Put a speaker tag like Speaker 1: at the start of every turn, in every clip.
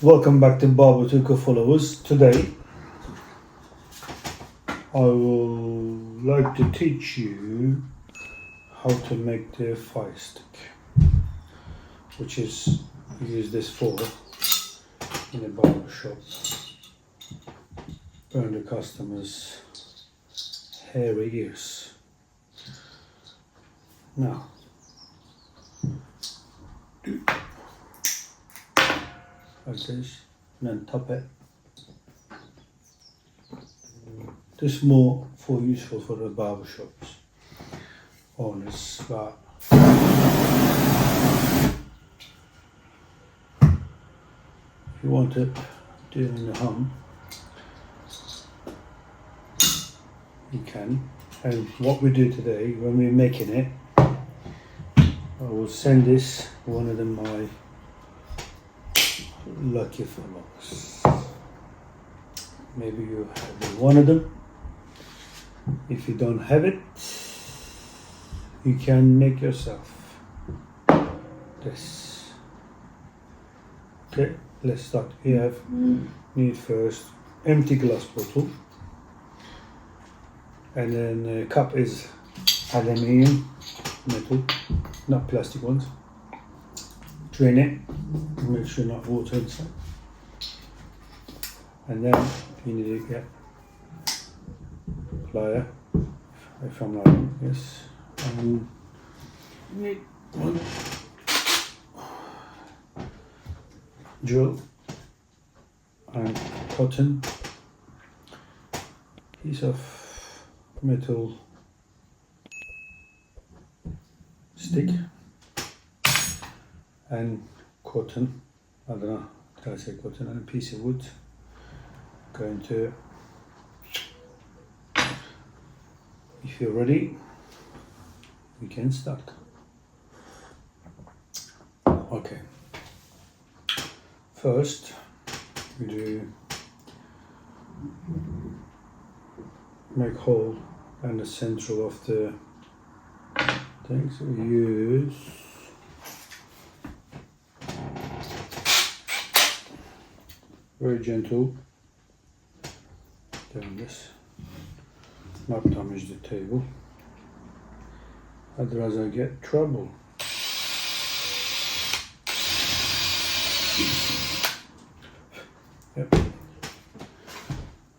Speaker 1: Welcome back to Barber to followers. Today I would like to teach you how to make the fire stick, which is we use this for in a barber shop. Burn the customers' hairy ears. Now like this, and then top it. This is more useful for the barber shops owners, but if you want to do it in the home, you can. And what we do today, when we're making it, I will send this one of them my lucky fellows. Maybe you have one of them. If you don't have it, you can make yourself this. Okay, let's start. You need first empty glass bottle, and then the cup is aluminium metal, not plastic ones. Drain it, make sure not water inside, and then you need to get plier, if I'm right, yes, and you need one drill and cotton, piece of metal stick, and cotton, I don't know, did I say cotton, and a piece of wood. Going to, if you're ready, we can start. Okay, first we do make hole in the center of the thing, so we use very gentle doing this, not damage the table, otherwise I get trouble. Yep,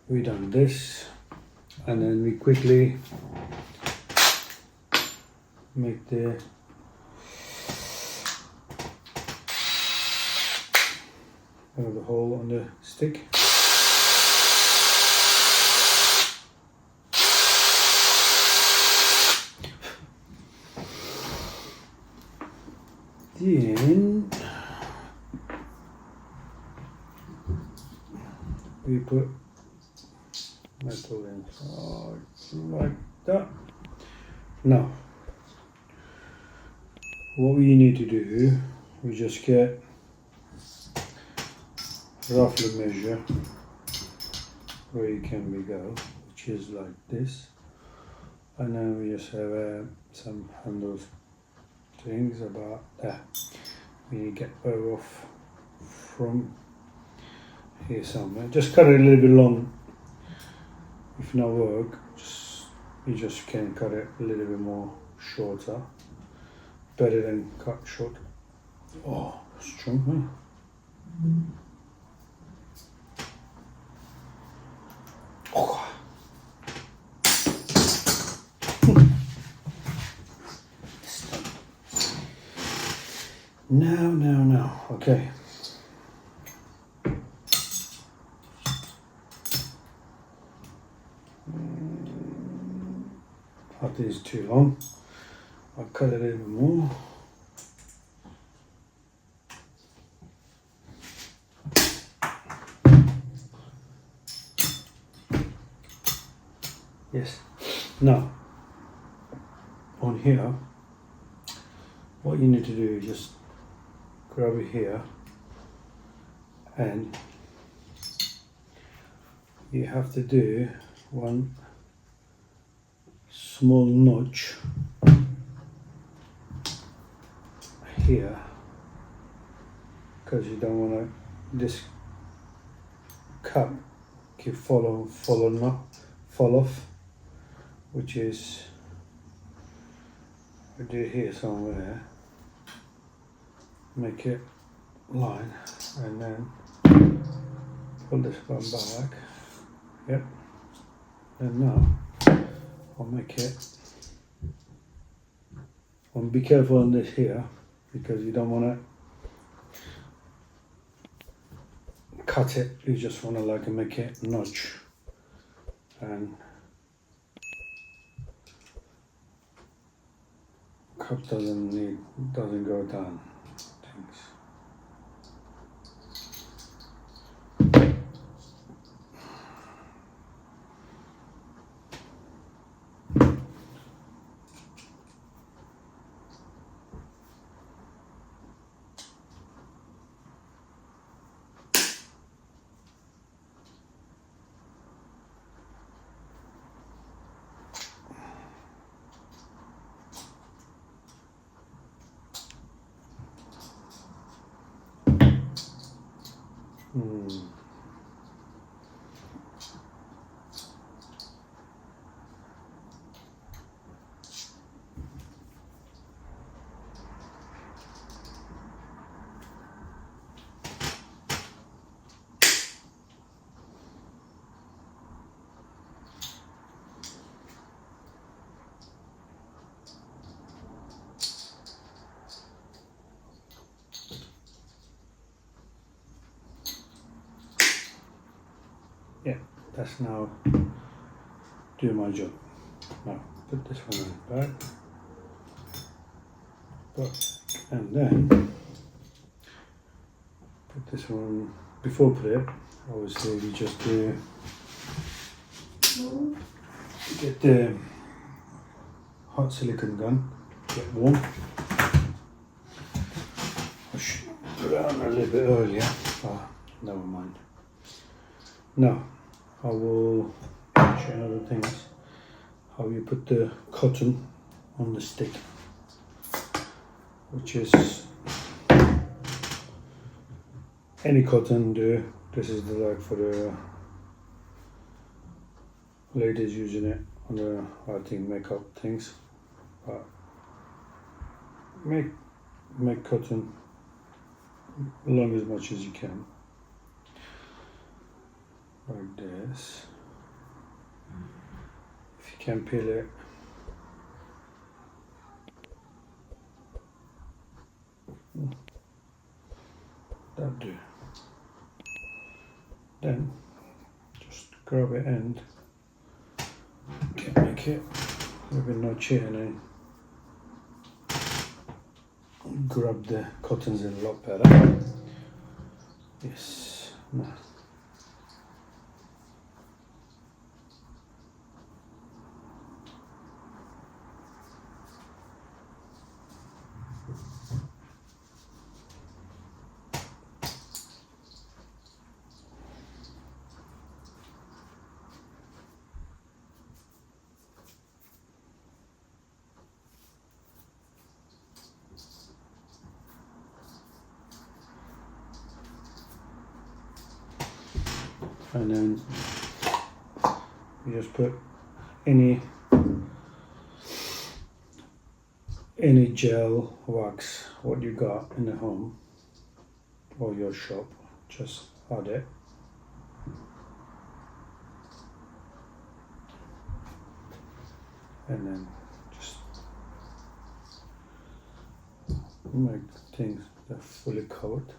Speaker 1: we done this, and then we quickly make the hole on the stick. Then we put metal inside like that. Now, what we need to do, we just get roughly measure where you can go, which is like this, and then we just have some handles things about that. We get her off from here somewhere. Just cut it a little bit long. If not work, you just can cut it a little bit more shorter. Better than cut short. Oh, strong, huh? Oh. Now, okay. That is too long. I'll cut it a little more. Yes. Now, on here, what you need to do is just grab it here, and you have to do one small notch here, because you don't want to this cap keep fall off, which is I do here somewhere. Make it line and then pull this one back. Yep. And now I'll make it. And be careful on this here because you don't want to cut it. You just want to like make it notch and cup doesn't go down. Things. Yeah, that's now do my job. Now put this one back, and then put this one before put it. Obviously, we just get the hot silicone gun, get warm. I should put it on a little bit earlier, but never mind. Now I will show you other things. How you put the cotton on the stick, which is any cotton do. This is the like for the ladies using it on the I think makeup things. But make cotton long as much as you can. Like this. If you can peel it, that do. Then just grab it and make it a little bit notch here, and then grab the cottons in a lot better. Yes. Now. And then you just put any gel, wax, what you got in the home or your shop, just add it. And then just make things that are fully covered.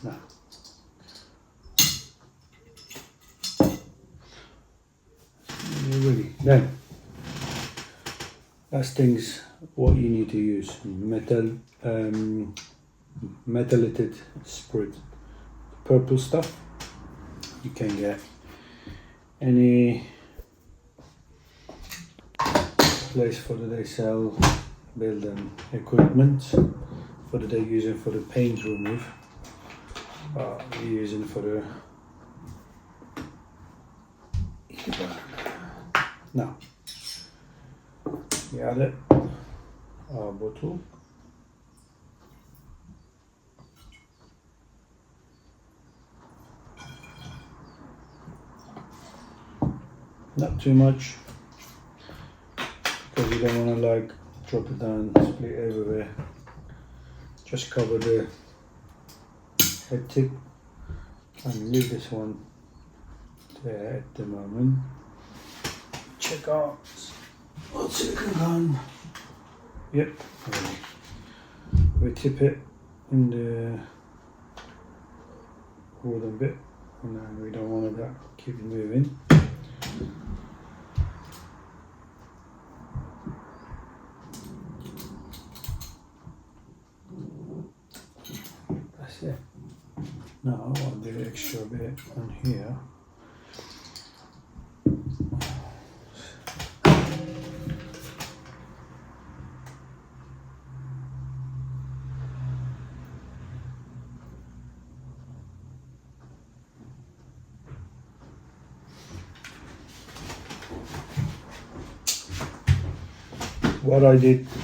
Speaker 1: Now, ready. Then, last things what you need to use: methylated spirit, purple stuff. You can get any place for that they sell building equipment for that they use it for the paint remove. We're using for the now you add it our bottle. Not too much, because you don't want to like drop it down, split everywhere. Just cover the head tip and leave this one there at the moment. Check out what's it going. Yep, we tip it in the wooden bit, and then we don't want that keep it moving. That's it. Now I'll do the extra bit on here.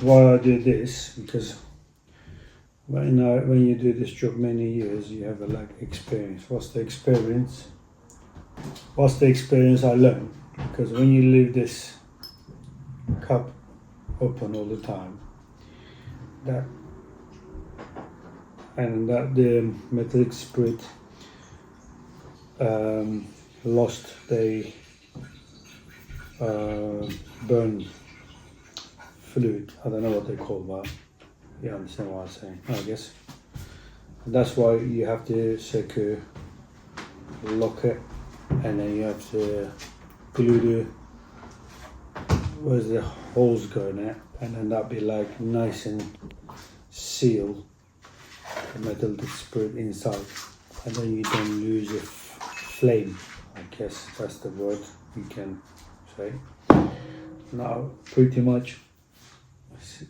Speaker 1: Why I did this, because when you do this job many years, you have a like experience. What's the experience I learned? Because when you leave this cup open all the time, that the metallic spirit lost the burn fluid. I don't know what they call that. You understand what I'm saying, I guess. And that's why you have to secure, lock it, and then you have to glue where's the holes going at, and then that be like nice and sealed the metal spirit inside, and then you don't lose your flame. I guess that's the word you can say. Now pretty much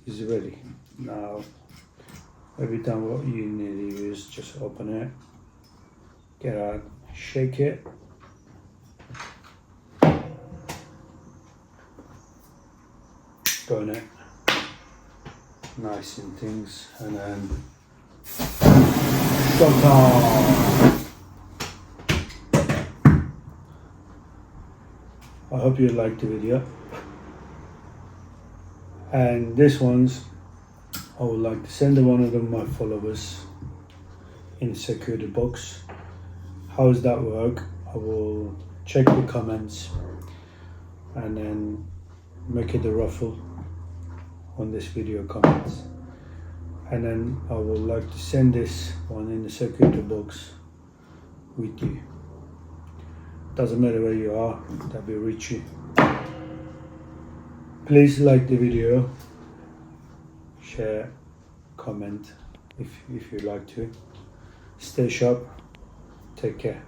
Speaker 1: is ready. Now every time what you need to use, just open it, get out, shake it, burn it, nice and things, and then shut on. I hope you liked the video. And this one's, I would like to send one of them my followers in security box. How does that work? I will check the comments and then make it a ruffle on this video comments, and then I would like to send this one in the security box with you. Doesn't matter where you are, that will reach you. Please like the video, share, comment if you like to. Stay sharp, take care.